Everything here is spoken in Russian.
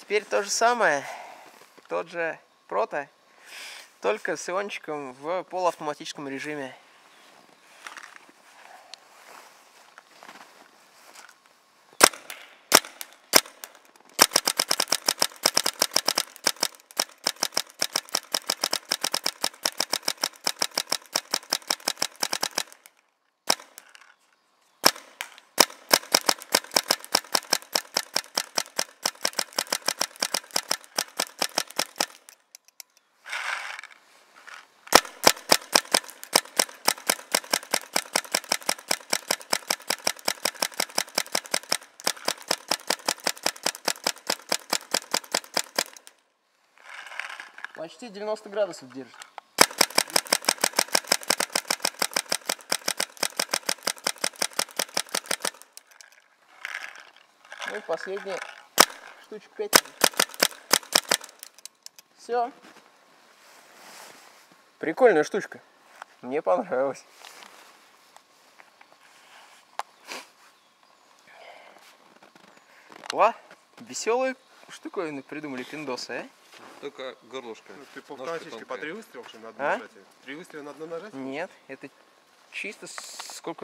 Теперь то же самое, тот же прото, только с иончиком в полуавтоматическом режиме. Почти 90 градусов держит. Ну и последняя штучек 5. Все. Прикольная штучка. Мне понравилось. Веселые штуковины придумали пиндосы, а? Только горлышко. Ну, ты по автоматически по 3 выстрела, что на одно нажатие? 3 выстрела на одно нажатие? Нет, это чисто сколько